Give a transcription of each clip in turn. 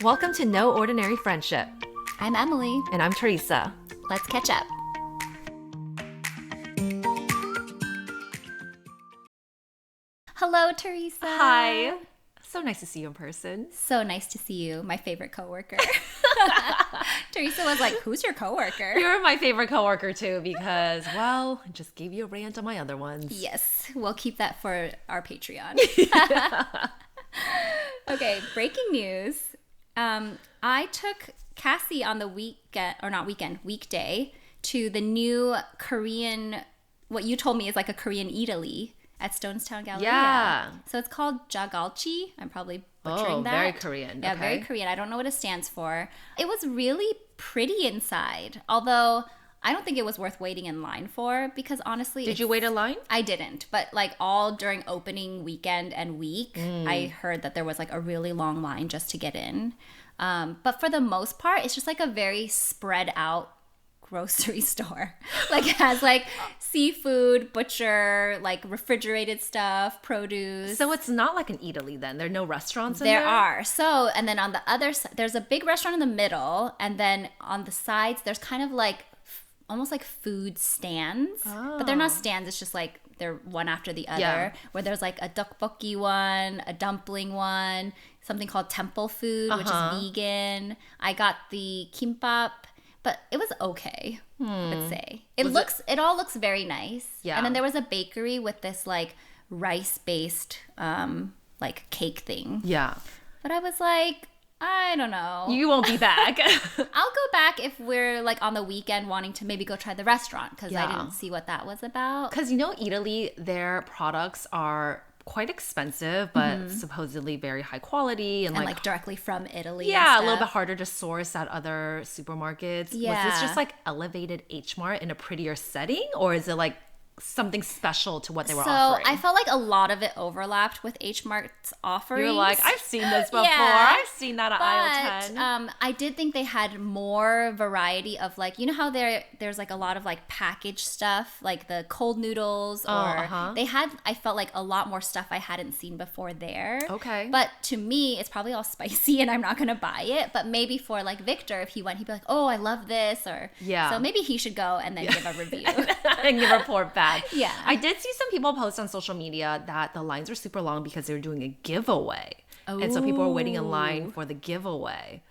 Welcome to No Ordinary Friendship. I'm Emily. And I'm Teresa. Let's catch up. Hello, Teresa. Hi. So nice to see you in person. So nice to see you, my favorite coworker. Teresa was like, who's your coworker? You're my favorite coworker too because, well, I just gave you a rant on my other ones. Yes, we'll keep that for our Patreon. Okay, breaking news. I took Cassie on the weekday to the new Korean, what you told me is like a Korean Eataly at Stonestown Galleria. Yeah. So it's called jagalchi. I'm probably butchering that. Very Korean. Yeah, okay. very Korean. I don't know what it stands for. It was really pretty inside, although I don't think it was worth waiting in line for because honestly... Did you wait in line? I didn't, but like all during opening weekend and week, I heard that there was like a really long line just to get in. But for the most part, it's just like a very spread out grocery store. Like it has like seafood, butcher, like refrigerated stuff, produce. So it's not like an Eataly then? There are no restaurants in there? There are. So, and then on the other side, there's a big restaurant in the middle, and then on the sides, there's kind of like almost like food stands. But they're not stands, it's just like they're one after the other, where there's like a tteokbokki one, a dumpling one, something called temple food, which is vegan. I got the kimbap, but it was okay, I would say. It all looks very nice. Yeah. And then there was a bakery with this like rice-based like cake thing. Yeah. But I was like, I don't know. You won't be back. I'll go back if we're like on the weekend wanting to maybe go try the restaurant because I didn't see what that was about. Because Italy, their products are quite expensive, but supposedly very high quality and like directly from Italy. Yeah, a little bit harder to source at other supermarkets. Yeah. Was this just like elevated H Mart in a prettier setting, or is it like something special to what they were offering? So I felt like a lot of it overlapped with H Mart's offerings. You're like, I've seen this before. Yeah, I've seen that at aisle 10. I did think they had more variety of like, you know how there's like a lot of like packaged stuff, like the cold noodles, or they had, I felt like a lot more stuff I hadn't seen before there. Okay. But to me, it's probably all spicy and I'm not going to buy it. But maybe for like Victor, if he went, he'd be like, oh, I love this. Or so maybe he should go and then give a review. And give a report back. Yeah. I did see some people post on social media that the lines were super long because they were doing a giveaway. And so people were waiting in line for the giveaway.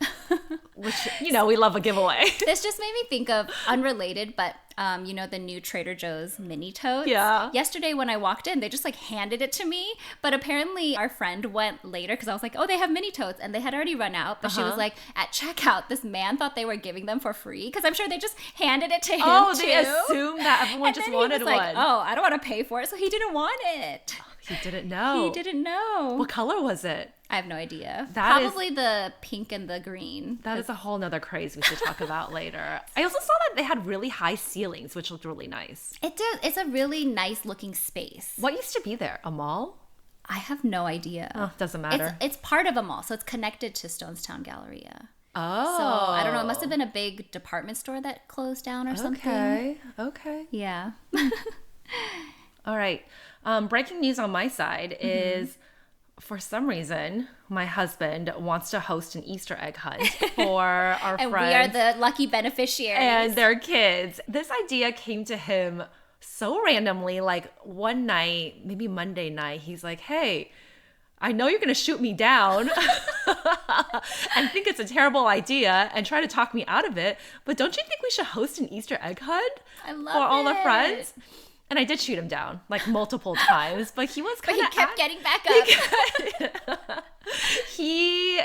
Which, we love a giveaway. This just made me think of unrelated, but the new Trader Joe's mini totes. Yeah. Yesterday when I walked in, they just like handed it to me. But apparently our friend went later because I was like, oh, they have mini totes. And they had already run out. But she was like, at checkout, this man thought they were giving them for free. Because I'm sure they just handed it to him they assumed that everyone just wanted one. Like, oh, I don't want to pay for it. So he didn't want it. He didn't know. He didn't know. What color was it? I have no idea. Probably the pink and the green. That is a whole nother craze we should talk about later. I also saw that they had really high ceilings, which looked really nice. It did. It's a really nice looking space. What used to be there? A mall? I have no idea. Oh, doesn't matter. It's part of a mall, so it's connected to Stonestown Galleria. Oh. So I don't know. It must have been a big department store that closed down or something. Okay. Yeah. All right. Breaking news on my side is, for some reason, my husband wants to host an Easter egg hunt for our and friends. We are the lucky beneficiaries. And their kids. This idea came to him so randomly, like one night, maybe Monday night, he's like, hey, I know you're going to shoot me down and think it's a terrible idea and try to talk me out of it, but don't you think we should host an Easter egg hunt for all the friends? And I did shoot him down like multiple times, but he was kind of... But he kept getting back up. He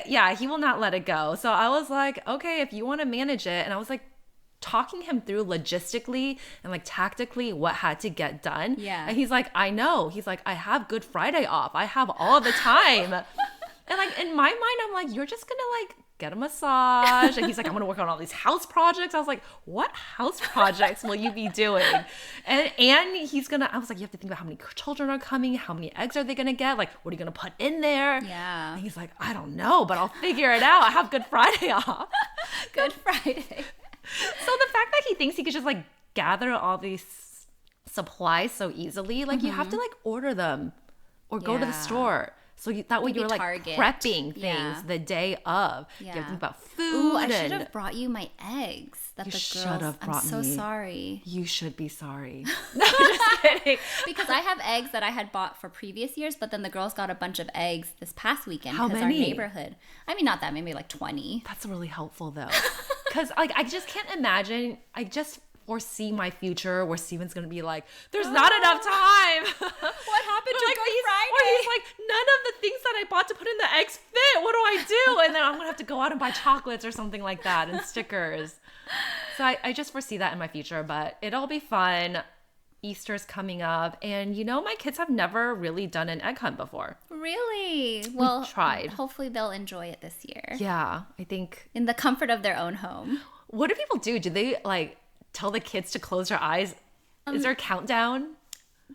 will not let it go. So I was like, okay, if you want to manage it. And I was like talking him through logistically and like tactically what had to get done. Yeah. And he's like, I know. He's like, I have Good Friday off. I have all the time. And like in my mind, I'm like, you're just going to like get a massage. And he's like, I'm going to work on all these house projects. I was like, what house projects will you be doing? And he's going to, I was like, you have to think about how many children are coming. How many eggs are they going to get? Like, what are you going to put in there? Yeah. And he's like, I don't know, but I'll figure it out. I have Good Friday off. Good Friday. So the fact that he thinks he could just like gather all these supplies so easily, like you have to like order them or go to the store. So that way Maybe you're like Target. prepping things Yeah. the day of. You have to Yeah. think about food. Ooh, I should and have brought you my eggs that You the should girls. have I'm brought so me. sorry. You should be sorry. No, just kidding. Because I have eggs that I had bought for previous years, but then the girls got a bunch of eggs this past weekend How because our many? neighborhood. I mean, not that, maybe like 20. That's really helpful though. Because like I just can't imagine. I just foresee my future where Steven's gonna be like, there's not enough time. What happened to like Good Or Friday? he's like, none of the things that I bought to put in the eggs fit. What do I do? And then I'm gonna have to go out and buy chocolates or something like that and stickers. So I just foresee that in my future, but it'll be fun. Easter's coming up, and my kids have never really done an egg hunt before. Really? Well, tried. Hopefully they'll enjoy it this year. Yeah, I think. In the comfort of their own home. What do people do? Do they like tell the kids to close their eyes? Is there a countdown?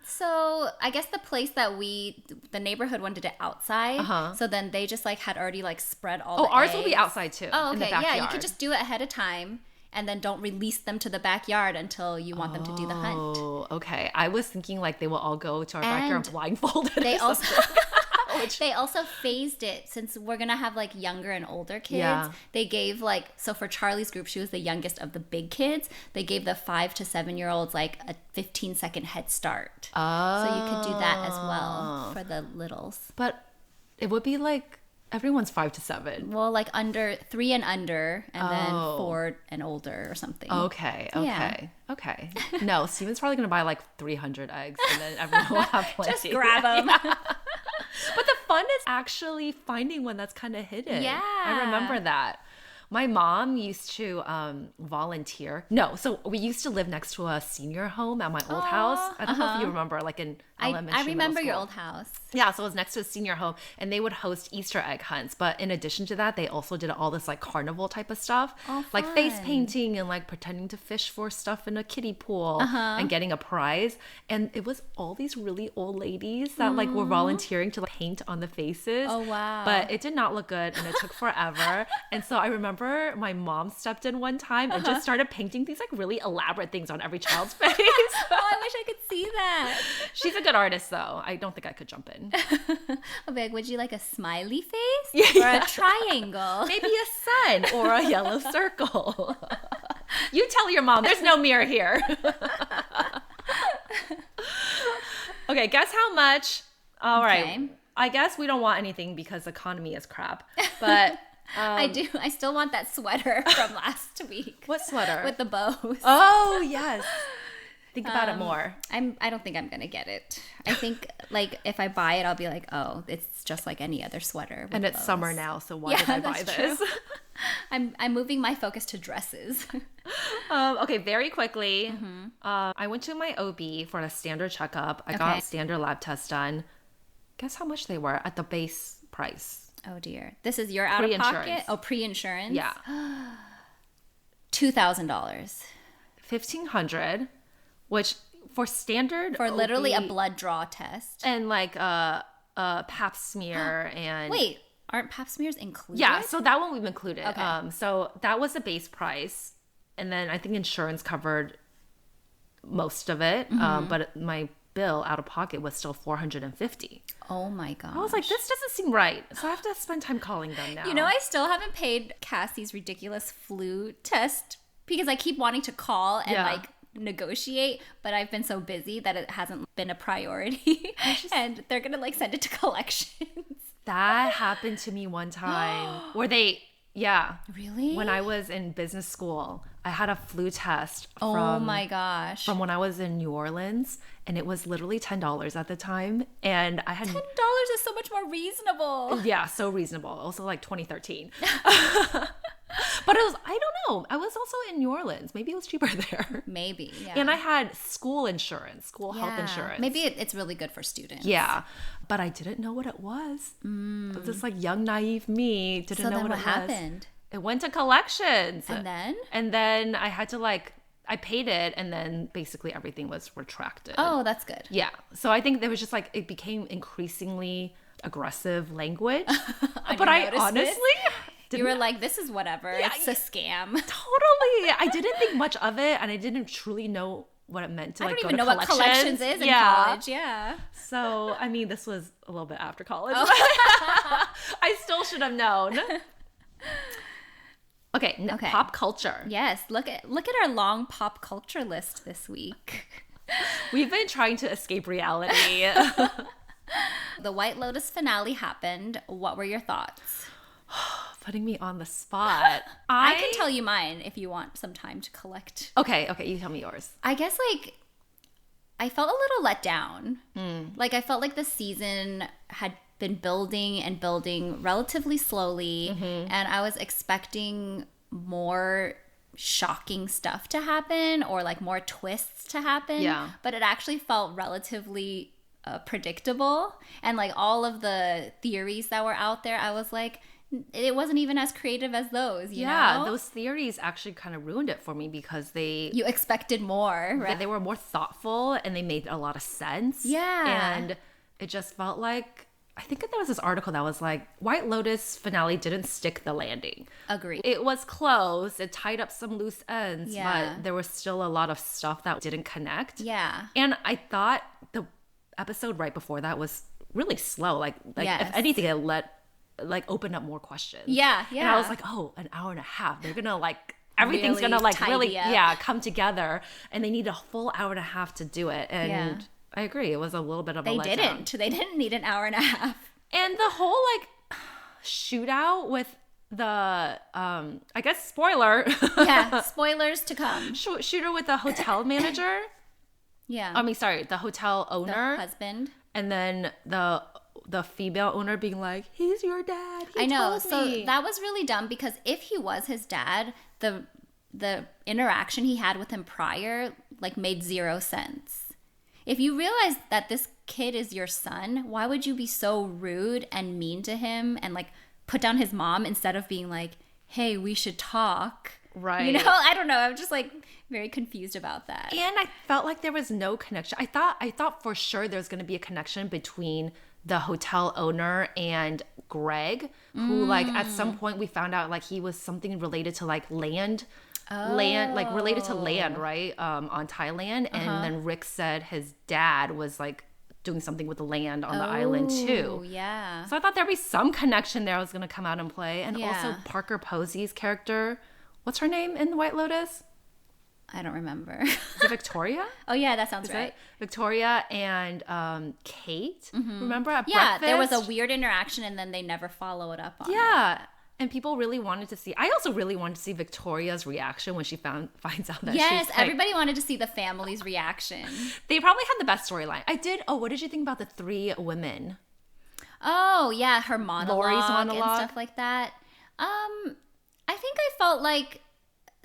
So I guess the place that the neighborhood wanted it outside. So then they just like had already like spread all the ours will be eggs. outside too. Oh, in the okay. backyard. Yeah, you could just do it ahead of time and then don't release them to the backyard until you want them to do the hunt. Oh, okay. I was thinking like they will all go to our backyard And blindfolded. They or also something. they also phased it since we're gonna have like younger and older kids. Yeah. They gave so for Charlie's group, she was the youngest of the big kids. They gave the 5 to 7-year-olds like a 15-second head start. Oh. So you could do that as well for the littles. But it would be like everyone's 5 to 7. Well, like under 3 and under, and then Oh. 4 and older or something. Okay. Yeah. Okay. No, Steven's probably gonna buy like 300 eggs, and then everyone will have plenty. Just grab them. Yeah. But the fun is actually finding one that's kind of hidden. Yeah. I remember that. My mom used to volunteer. No, so we used to live next to a senior home at my old house. I don't know if you remember, like in elementary. I remember middle your school. old house. Yeah, so it was next to a senior home, and they would host Easter egg hunts. But in addition to that, they also did all this like carnival type of stuff, Oh, like face fun. painting and like pretending to fish for stuff in a kiddie pool and getting a prize. And it was all these really old ladies that like were volunteering to like, paint on the faces. Oh, wow. But it did not look good, and it took forever. And so I remember my mom stepped in one time and just started painting these like really elaborate things on every child's face. Oh, I wish I could see that. She's a good artist, though. I don't think I could jump in. I'll be like, would you like a smiley face or a triangle? Maybe a sun or a yellow circle. You tell your mom, there's no mirror here. Okay, guess how much? All right. Okay. I guess we don't want anything because the economy is crap. But I do. I still want that sweater from last week. what sweater? With the bows. Oh, yes. Think about it more. I don't think I'm gonna get it. I think like if I buy it, I'll be like, oh, it's just like any other sweater. with And it's bows. summer now, so why Yeah, did I buy that's this? true. I'm moving my focus to dresses. Okay, very quickly. I went to my OB for a standard checkup. I got Okay. a standard lab test done. Guess how much they were at the base price? Oh dear, this is your out of pocket. Pre-insurance. Oh, pre-insurance. Yeah, $2,000 $1,500, which for standard for literally a OB blood draw test. and like a pap smear and Wait, aren't pap smears included? yeah, so that one we've included. Okay. So that was the base price, and then I think insurance covered most of it, but my bill out of pocket was still $450. Oh my god. I was like, this doesn't seem right, so I have to spend time calling them now. You know, I still haven't paid Cassie's ridiculous flu test because I keep wanting to call and Yeah. like negotiate, but I've been so busy that it hasn't been a priority. And they're gonna like send it to collections. That happened to me one time where yeah. Really? When I was in business school, I had a flu test Oh my gosh. from when I was in New Orleans, and it was literally $10 at the time, and I had $10 is so much more reasonable. yeah, so reasonable. Also like 2013. But it was, I don't know. I was also in New Orleans. Maybe it was cheaper there. Maybe, yeah. And I had school insurance, school health Yeah. insurance. Maybe it's really good for students. Yeah, but I didn't know what it was. It was just like young, naive me didn't So know then what what it happened? was. It went to collections. And then? I had to like, I paid it, and then basically everything was retracted. Oh, that's good. Yeah. So I think there was just like, it became increasingly aggressive language. But I noticed honestly You didn't were like, this is whatever. Yeah, it's a scam. totally. I didn't think much of it, and I didn't truly know what it meant to I like don't go even to know what collections is in college. Yeah. So I mean, this was a little bit after college. I still should have known. Okay, pop culture. Yes, look at our long pop culture list this week. We've been trying to escape reality. The White Lotus finale happened. What were your thoughts? Putting me on the spot. I can tell you mine if you want some time to collect. Okay, you tell me yours. I guess like I felt a little let down. Like I felt like the season had been building and building relatively slowly, and I was expecting more shocking stuff to happen or like more twists to happen. Yeah. But it actually felt relatively predictable, and like all of the theories that were out there, I was like, it wasn't even as creative as those. You know? Those theories actually kind of ruined it for me because you expected more, right? They were more thoughtful and they made a lot of sense. Yeah. And it just felt like, I think there was this article that was like, White Lotus finale didn't stick the landing. Agreed. It was close. It tied up some loose ends, Yeah. but there was still a lot of stuff that didn't connect. Yeah. And I thought the episode right before that was really slow. Like Yes. if anything, it opened up more questions. Yeah. And I was like, oh, an hour and a half. They're gonna like everything's Really gonna like tidy really up. come together, and they need a full hour and a half to do it. And Yeah. I agree, it was a little bit of a letdown. They didn't need an hour and a half. And the whole like shootout with the I guess spoiler. Yeah, spoilers to come. Shooter with the hotel manager. Yeah. I mean, sorry, the hotel the owner. husband. And then the female owner being like, he's your dad. He I know. told So me." that was really dumb because if he was his dad, the interaction he had with him prior like made zero sense. If you realize that this kid is your son, why would you be so rude and mean to him and like put down his mom instead of being like, hey, we should talk? Right. You know, I don't know. I'm just like very confused about that. And I felt like there was no connection. I thought for sure there's going to be a connection between the hotel owner and Greg, who like at some point we found out like he was something related to like land, like related to land, right? On Thailand. And then Rick said his dad was like doing something with the land on the island too. Yeah. So I thought there'd be some connection there was going to come out and play. And Yeah. also Parker Posey's character, what's her name in The White Lotus? I don't remember. Is it Victoria? Oh yeah, that sounds Is right. it? Victoria and Kate, remember at Yeah, breakfast? there was a weird interaction and then they never followed up on it. Yeah. And people really wanted to see, I also really wanted to see Victoria's reaction when she finds out that Yes, she's everybody wanted to see the family's reaction. They probably had the best storyline. What did you think about the three women? Oh, yeah, her monologue, Lori's monologue. and stuff like that. I think I felt like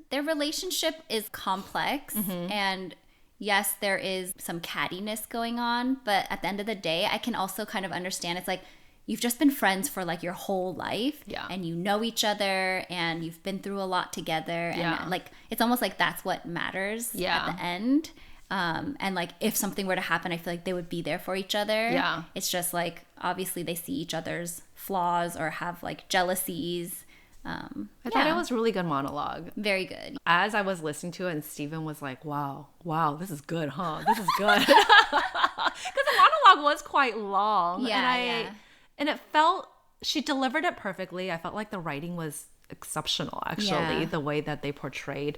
their relationship is complex and yes, there is some cattiness going on, but at the end of the day, I can also kind of understand it's like you've just been friends for like your whole life and you know each other and you've been through a lot together and like it's almost like that's what matters at the end. And like if something were to happen, I feel like they would be there for each other. Yeah. It's just like obviously they see each other's flaws or have like jealousies. I thought it was a really good monologue. Very good. As I was listening to it, and Steven was like, wow, this is good, huh? This is good. Because the monologue was quite long. And it felt, she delivered it perfectly. I felt like the writing was exceptional, actually, the way that they portrayed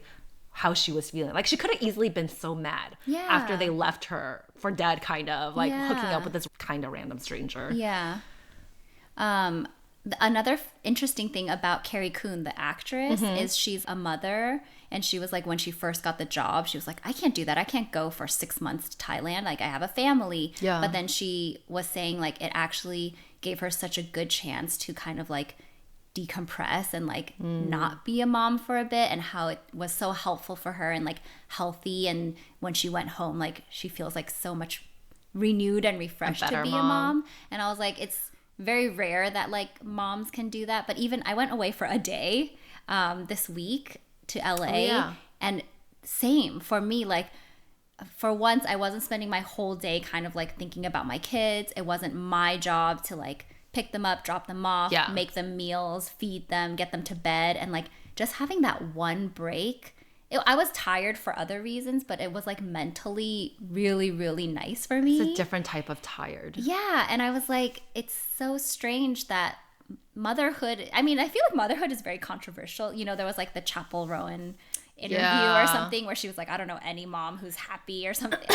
how she was feeling. Like, she could have easily been so mad after they left her for dead, kind of, like hooking up with this kind of random stranger. Yeah. Another interesting thing about Carrie Coon, the actress, is she's a mother. And she was like, when she first got the job, she was like, I can't do that. I can't go for 6 months to Thailand. Like, I have a family. Yeah. But then she was saying, like, it actually gave her such a good chance to kind of, like, decompress and, like, not be a mom for a bit. And how it was so helpful for her and, like, healthy. And when she went home, like, she feels, like, so much renewed and refreshed to be a mom. And I was like, it's very rare that like moms can do that. But even I went away for a day this week to LA and same for me, like for once I wasn't spending my whole day kind of like thinking about my kids. It wasn't my job to like pick them up, drop them off, make them meals, feed them, get them to bed, and like just having that one break I was tired for other reasons, but it was like mentally really, really nice for me. It's a different type of tired. Yeah. And I was like, it's so strange that motherhood, I mean, I feel like motherhood is very controversial. You know, there was like the Chapel Rowan interview or something where she was like, I don't know any mom who's happy or something.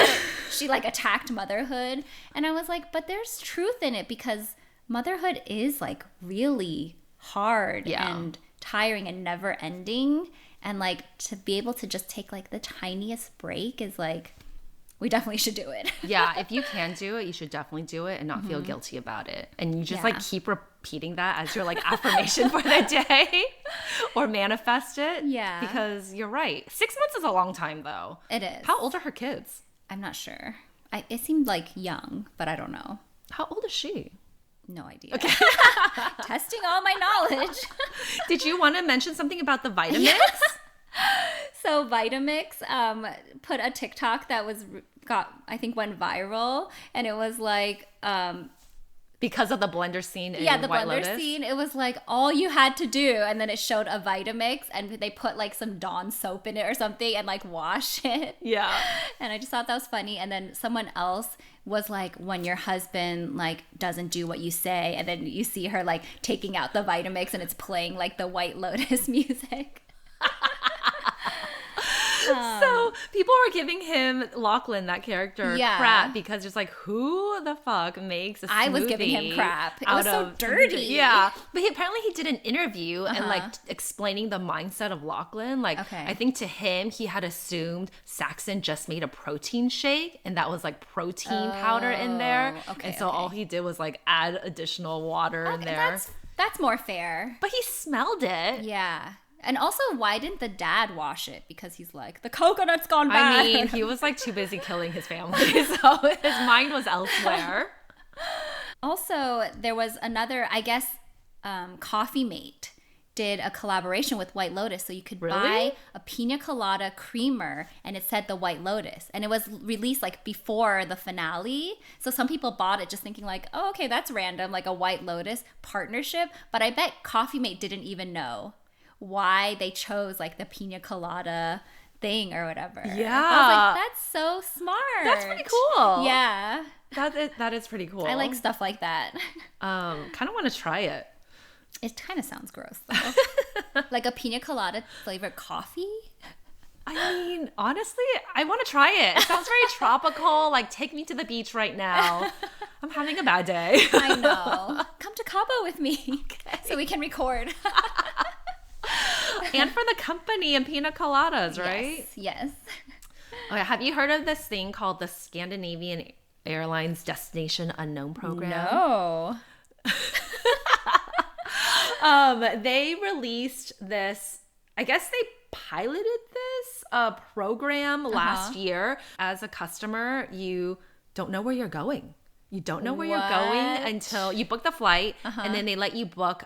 She like attacked motherhood. And I was like, but there's truth in it, because motherhood is like really hard and tiring and never ending. And like to be able to just take like the tiniest break is like, we definitely should do it. Yeah, if you can do it, you should definitely do it and not feel guilty about it. And you just like keep repeating that as your like affirmation for the day or manifest it. Yeah. Because you're right. 6 months is a long time though. It is. How old are her kids? I'm not sure. It seemed like young, but I don't know. How old is she? No idea. Okay. Testing all my knowledge. Did you want to mention something about the Vitamix? Yes. So Vitamix put a TikTok that went viral, and it was like because of the blender scene in the White blender Lotus? scene, it was like all you had to do, and then it showed a Vitamix, and they put like some Dawn soap in it or something and like wash it. Yeah. And I just thought that was funny. And then someone else was like, when your husband like doesn't do what you say, and then you see her like taking out the Vitamix and it's playing like the White Lotus music. So people were giving him, Lachlan, that character, crap, because just like, who the fuck makes a smoothie? I was giving him crap. It was so dirty. Yeah. But apparently he did an interview and like explaining the mindset of Lachlan. Like, I think to him, he had assumed Saxon just made a protein shake and that was like protein powder in there. And so all he did was like add additional water in there. That's more fair. But he smelled it. Yeah. And also, why didn't the dad wash it? Because he's like, the coconut's gone bad. I mean, he was like too busy killing his family, so his mind was elsewhere. Also, there was another, I guess, Coffee Mate did a collaboration with White Lotus. So you could buy a pina colada creamer, and it said the White Lotus. And it was released like before the finale. So some people bought it just thinking like, oh, okay, that's random, like a White Lotus partnership. But I bet Coffee Mate didn't even know why they chose like the pina colada thing or whatever. Yeah. I was like, that's so smart. That's pretty cool. Yeah. That is pretty cool. I like stuff like that. Kind of want to try it. It kind of sounds gross though. Like a pina colada flavored coffee. I mean, honestly, I want to try it. It sounds very tropical. Like, take me to the beach right now. I'm having a bad day. I know. Come to Cabo with me so we can record. And for the company and pina coladas, right? Yes. Okay, have you heard of this thing called the Scandinavian Airlines Destination Unknown program? No. They released this, I guess they piloted this program last year. As a customer, you don't know where you're going. You don't know where you're going until you book the flight, and then they let you book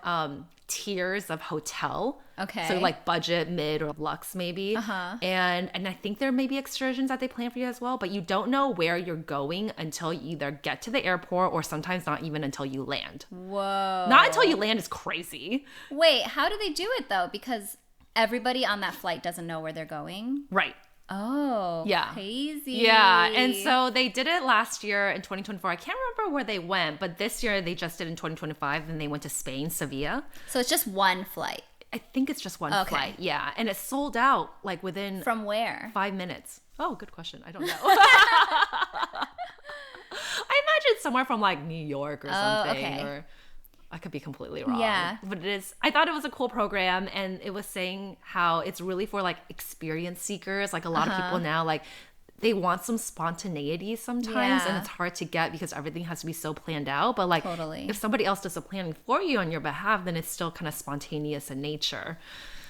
tiers of hotel. Okay. So like budget, mid, or luxe maybe. And I think there may be excursions that they plan for you as well, but you don't know where you're going until you either get to the airport or sometimes not even until you land. Whoa. Not until you land is crazy. Wait, how do they do it though? Because everybody on that flight doesn't know where they're going? Right. Oh, yeah. Crazy. Yeah, and so they did it last year in 2024. I can't remember where they went, but this year they just did in 2025, and they went to Spain, Sevilla. So it's just one flight? I think it's just one flight, yeah. And it sold out like within... From where? 5 minutes. Oh, good question. I don't know. I imagine somewhere from like New York or something. Okay. Or I could be completely wrong. Yeah. But it is, I thought it was a cool program, and it was saying how it's really for like experience seekers. Like a lot of people now, like they want some spontaneity sometimes, and it's hard to get because everything has to be so planned out. But like if somebody else does the planning for you on your behalf, then it's still kind of spontaneous in nature.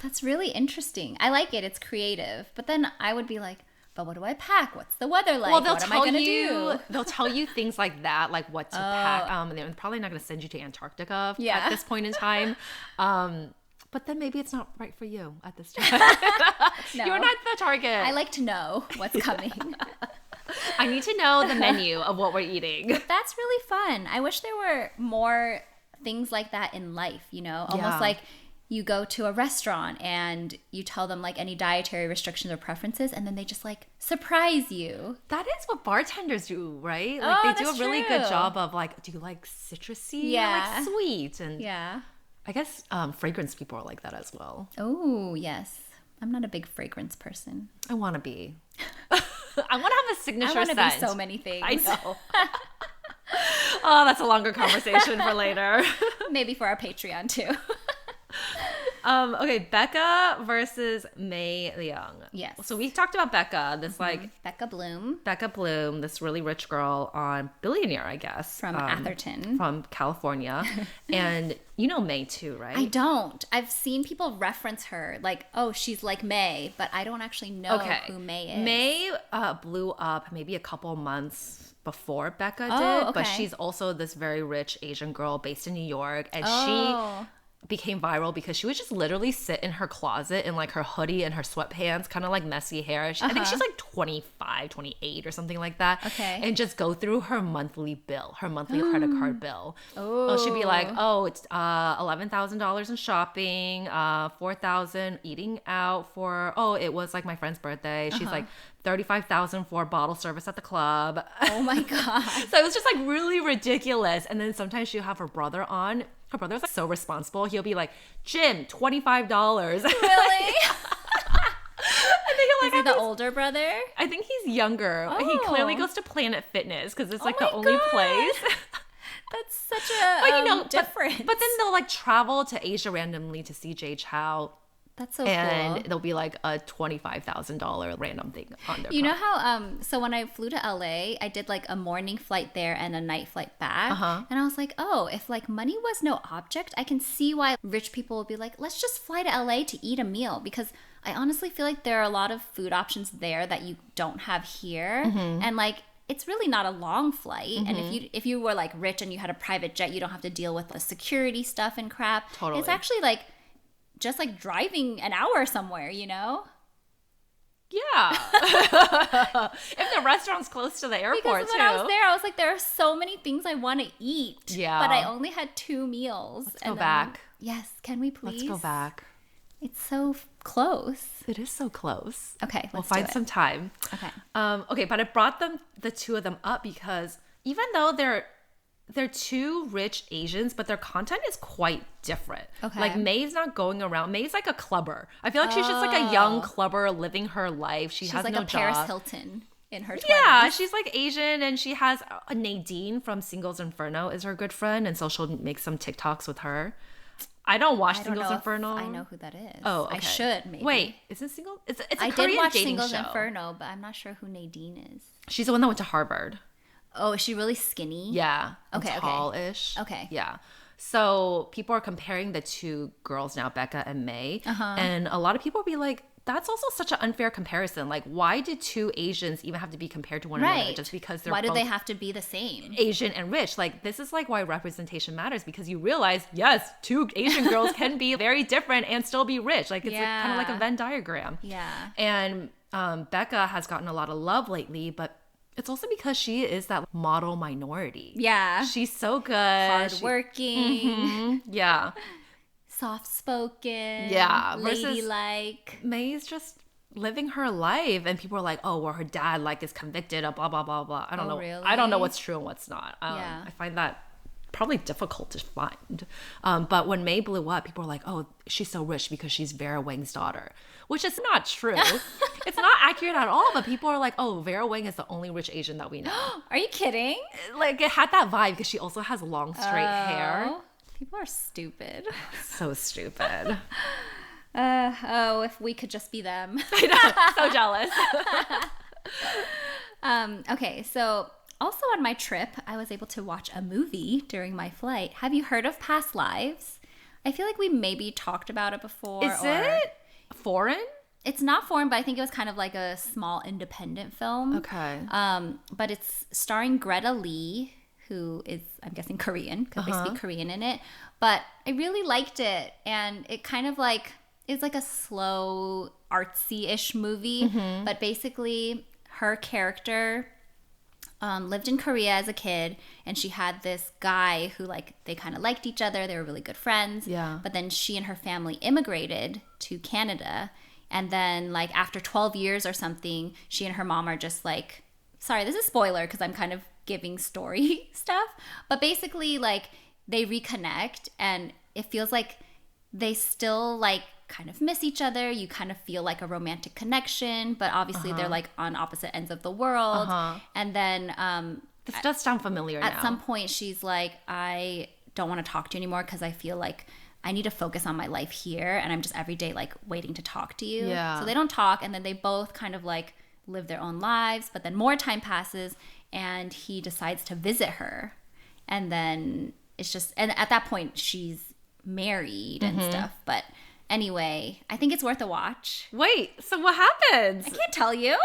That's really interesting. I like it. It's creative. But then I would be like, but what do I pack? What's the weather like? Well, they'll what am I gonna do? They'll tell you things like that, like what to pack. And they're probably not going to send you to Antarctica at this point in time. But then maybe it's not right for you at this time. No. You're not the target. I like to know what's coming. I need to know the menu of what we're eating. That's really fun. I wish there were more things like that in life, you know? Almost like you go to a restaurant and you tell them like any dietary restrictions or preferences, and then they just like surprise you. That is what bartenders do, right? Like they do a really good job of like, do you like citrusy or like sweet? And I guess fragrance people are like that as well. Oh, yes. I'm not a big fragrance person. I want to be. I want to have a signature scent. I want to be so many things. I know. Oh, that's a longer conversation for later. Maybe for our Patreon too. Okay, Becca versus Mei Leung. Yes. So we talked about Becca, this like Becca Bloom, this really rich girl on Billionaire, I guess, from Atherton, from California, and you know Mei too, right? I don't. I've seen people reference her, like, oh, she's like Mei, but I don't actually know who Mei is. Mei blew up maybe a couple months before Becca did, but she's also this very rich Asian girl based in New York, and she became viral because she would just literally sit in her closet in like her hoodie and her sweatpants, kind of like messy hair. I think she's like 25, 28 or something like that. Okay. And just go through her monthly bill, her monthly credit card bill. Oh. She'd be like, it's $11,000 in shopping, $4,000 eating out for, it was like my friend's birthday. She's like, $35,000 for bottle service at the club. Oh my God. So it was just like really ridiculous. And then sometimes she'll have her brother on. Her brother's like so responsible. He'll be like, Jim, $25. Really? And then he'll like, is he the older brother? I think he's younger. Oh. He clearly goes to Planet Fitness because it's like the only place. That's such a difference. But then they'll like travel to Asia randomly to see Jay Chow. That's so and cool. there'll be like a $25,000 random thing on their You know how, so when I flew to LA, I did like a morning flight there and a night flight back. And I was like, if like money was no object, I can see why rich people would be like, let's just fly to LA to eat a meal. Because I honestly feel like there are a lot of food options there that you don't have here. And like, it's really not a long flight. And if you were like rich and you had a private jet, you don't have to deal with the security stuff and crap. Totally. It's actually like just like driving an hour somewhere, you know? Yeah. If the restaurant's close to the airport, because when I was there, I was like, there are so many things I want to eat. Yeah. But I only had 2 meals. Let's go back. Yes. Can we please? Let's go back. It's so close. It is so close. Okay, we'll find some time. Okay. Okay, but I brought the two of them up because even though they're 2 rich Asians, but their content is quite different. Okay. Like May's not going around. May's like a clubber. I feel like she's just like a young clubber living her life. She's has like no a Paris job. Hilton in her 20s. Yeah, she's like Asian, and she has Nadine from Singles Inferno is her good friend, and so she'll make some TikToks with her. I don't watch Singles Inferno. I know who that is. Oh, okay. I should maybe. Wait, is it Single? It's a I Korean did watch dating Singles show. Inferno, but I'm not sure who Nadine is. She's the one that went to Harvard. Oh, is she really skinny? Yeah. Okay. Tall-ish. Okay. Yeah. So people are comparing the 2 girls now, Becca and Mei. And a lot of people will be like, that's also such an unfair comparison. Like, why did 2 Asians even have to be compared to one another just because they're Why do both they have to be the same? Asian and rich? Like, this is like why representation matters, because you realize, yes, 2 Asian girls can be very different and still be rich. Like, it's kind of like a Venn diagram. Yeah. And Becca has gotten a lot of love lately, but it's also because she is that model minority. Yeah. She's so good. Hardworking. Yeah. Soft-spoken. Yeah. Ladylike. May's just living her life, and people are like, oh, well, her dad like is convicted of blah, blah, blah, blah. I don't know. Really? I don't know what's true and what's not. Yeah. I find that probably difficult to find. But when Mei blew up, people were like, oh, she's so rich because she's Vera Wang's daughter, which is not true. It's not accurate at all, but people are like, oh, Vera Wang is the only rich Asian that we know. Are you kidding? Like, it had that vibe because she also has long, straight hair. People are stupid. So stupid. If we could just be them. I know, so jealous. Okay, so also on my trip, I was able to watch a movie during my flight. Have you heard of Past Lives? I feel like we maybe talked about it before. Is it foreign? It's not foreign, but I think it was kind of like a small independent film. Okay. But it's starring Greta Lee, who is, I'm guessing, Korean, because they speak Korean in it. But I really liked it, and it kind of like, it's like a slow, artsy-ish movie. But basically, her character lived in Korea as a kid, and she had this guy who, like, they kind of liked each other. They were really good friends. Yeah. But then she and her family immigrated to Canada. And then, like, after 12 years or something, she and her mom are just like, sorry, this is spoiler because I'm kind of giving story stuff. But basically, like, they reconnect, and it feels like they still, like, kind of miss each other. You kind of feel like a romantic connection, but obviously they're like on opposite ends of the world. And then This does sound familiar now. at some point she's like, I don't want to talk to you anymore because I feel like I need to focus on my life here, and I'm just every day like waiting to talk to you. Yeah. So they don't talk, and then they both kind of like live their own lives, but then more time passes and he decides to visit her, and then it's just, and at that point she's married and stuff. But anyway, I think it's worth a watch. Wait, so what happens? I can't tell you.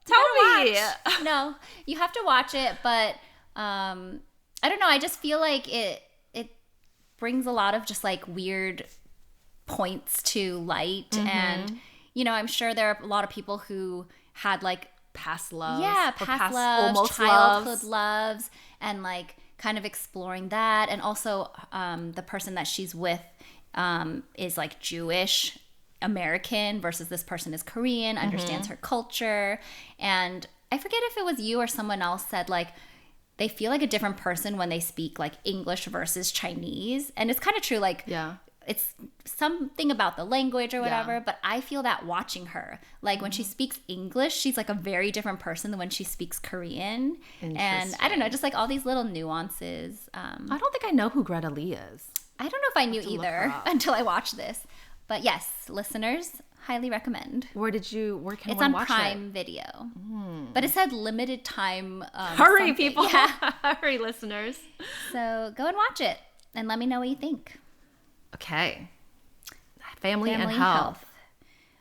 Tell me. No, you have to watch it, but I don't know. I just feel like it brings a lot of just like weird points to light, and you know, I'm sure there are a lot of people who had like Past loves. yeah, or past loves, almost childhood loves, and like kind of exploring that, and also the person that she's with is like Jewish American versus this person is Korean, understands her culture. And I forget if it was you or someone else said like they feel like a different person when they speak like English versus Chinese. And it's kind of true, like it's something about the language or whatever, but I feel that watching her. Like when she speaks English, she's like a very different person than when she speaks Korean. And I don't know, just like all these little nuances. I don't think I know who Greta Lee is. I don't know if I knew either until I watched this. But yes, listeners, highly recommend. Where can It's one on watch Prime Video. But it said limited time. Hurry, something. people. Yeah. Hurry, listeners. So go and watch it and let me know what you think. Okay. Family and health.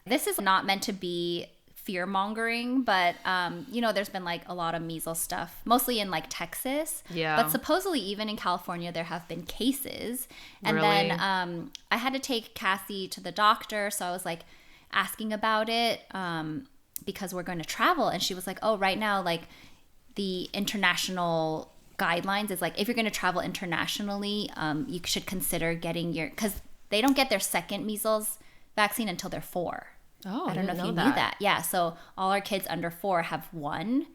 This is not meant to be fear mongering, but you know, there's been like a lot of measles stuff, mostly in like Texas. Yeah. But supposedly even in California there have been cases. And Really? then I had to take Cassie to the doctor, so I was like asking about it because we're going to travel, and she was like, "Oh, right now like the international guidelines is like if you're going to travel internationally, you should consider getting your, because they don't get their second measles vaccine until they're 4." Oh, I don't know if you knew that. Yeah, so all our kids under 4 have one.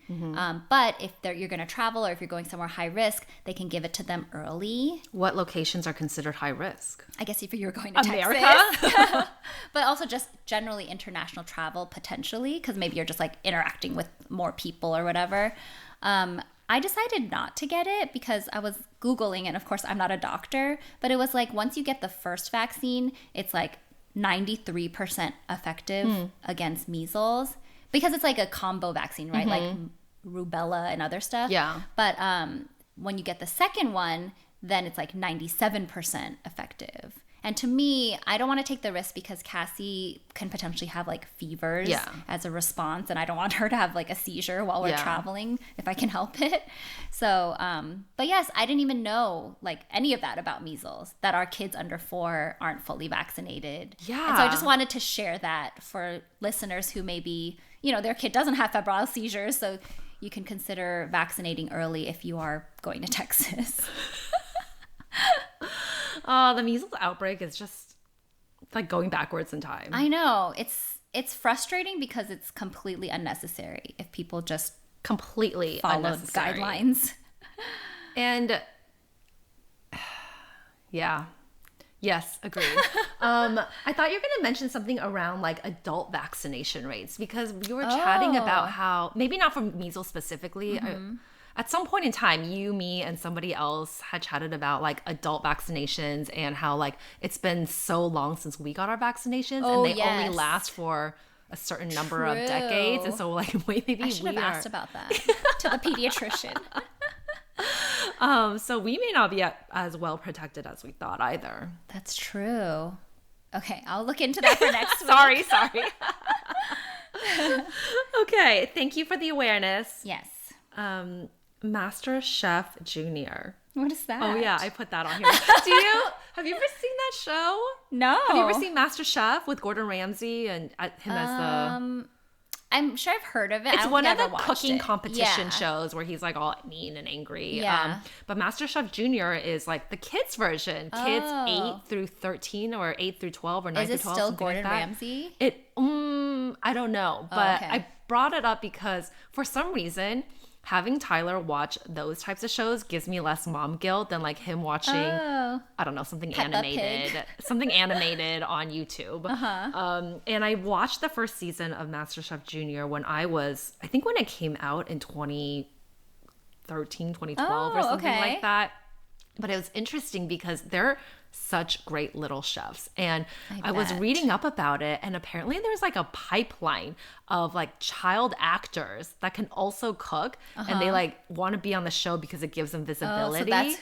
But if you're going to travel or if you're going somewhere high risk, they can give it to them early. What locations are considered high risk? I guess if you're going to America? Texas. But also just generally international travel potentially, because maybe you're just like interacting with more people or whatever. I decided not to get it because I was Googling, and of course I'm not a doctor, but it was like once you get the first vaccine, it's like 93% effective against measles, because it's like a combo vaccine, right? Like rubella and other stuff. Yeah. But when you get the second one, then it's like 97% effective. And to me, I don't want to take the risk because Cassie can potentially have like fevers as a response, and I don't want her to have like a seizure while we're traveling if I can help it. So, but yes, I didn't even know like any of that about measles, that our kids under 4 aren't fully vaccinated. Yeah. And so I just wanted to share that for listeners who maybe, you know, their kid doesn't have febrile seizures, so you can consider vaccinating early if you are going to Texas. Oh, the measles outbreak is just like going backwards in time. I know. It's frustrating because it's completely unnecessary if people just Completely followed unnecessary. guidelines. And yeah. Yes, agreed. I thought you were going to mention something around like adult vaccination rates, because we were chatting about how, maybe not for measles specifically, at some point in time, you, me, and somebody else had chatted about like adult vaccinations and how like it's been so long since we got our vaccinations, and they only last for a certain number of decades. And so like maybe I should have asked about that to the pediatrician. So we may not be as well protected as we thought either. That's true. Okay, I'll look into that for next week. Sorry. Okay, thank you for the awareness. Yes. Masterchef Junior. What is that? Oh yeah, I put that on here. Have you ever seen that show? No. Have you ever seen MasterChef with Gordon Ramsay and him as the I'm sure I've heard of it. It's one of the watched cooking it. competition Yeah. shows where he's like all mean and angry. Yeah. But MasterChef Junior is like the kids version. Kids Oh. 8 through 13 or 8 through 12 or 9 Is through it 12. still something like Gordon that. Ramsay? I don't know. But okay. I brought it up because for some reason, having Tyler watch those types of shows gives me less mom guilt than like him watching, Oh. I don't know, something Peppa animated, Pig. something animated on YouTube. And I watched the first season of MasterChef Junior when I think when it came out in 2013, 2012 or Oh, something okay. like that. But it was interesting because they're such great little chefs. And I was bet. reading up about it, and apparently there's like a pipeline of like child actors that can also cook, and they like want to be on the show because it gives them Oh, visibility. so that's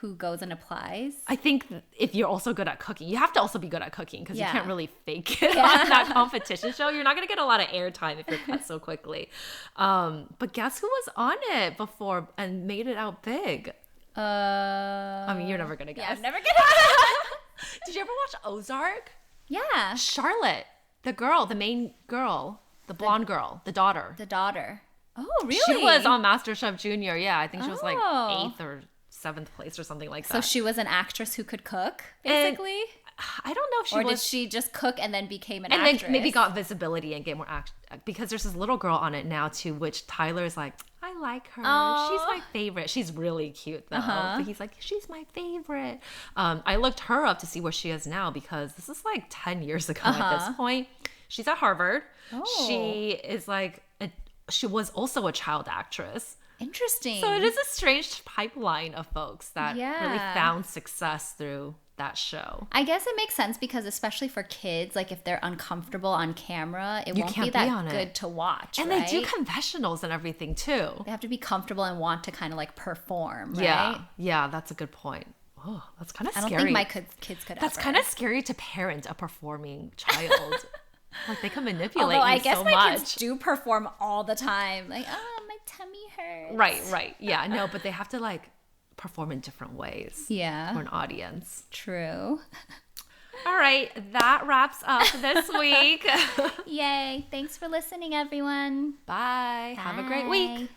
who goes and applies. I think if you're also good at cooking, you have to also be good at cooking because Yeah. you can't really fake it on that competition show. You're not going to get a lot of airtime if you're cut so quickly. But guess who was on it before and made it out big? I mean, you're never going to guess. Yeah, I'm never gonna. Did you ever watch Ozark? Yeah, Charlotte, the girl, the main girl, the blonde girl, the daughter. the daughter. Oh, really? She was on MasterChef Junior. Yeah, I think she was like Oh. 8th or 7th place or something like that. So she was an actress who could cook, And basically? I don't know if she Or was. did she just cook and then became an and actress? then maybe got visibility and get more because there's this little girl on it now too, which Tyler's like, I like her. Aw. She's my favorite. She's really cute though. But he's like, she's my favorite. I looked her up to see where she is now because this is like 10 years ago at this point. She's at Harvard. Oh. She is like, she was also a child actress. Interesting. So it is a strange pipeline of folks that really Yeah. found success through that show. I guess it makes sense because especially for kids, like if they're uncomfortable on camera, it You won't can't be be that on it. good to watch. And right? they do confessionals and everything too. They have to be comfortable and want to kind of like perform, right? Yeah, that's a good point. Oh, that's kind of I scary. don't think my kids could That's ever. kind of scary to parent a performing child. Like they can manipulate Although I you guess so my much. kids do perform all the time. Like, oh, my tummy hurts. Right. Yeah, no, but they have to like perform in different ways Yeah. for an audience. True. All right, that wraps up this week. Yay. Thanks for listening, everyone. Bye. Have a great week. Bye.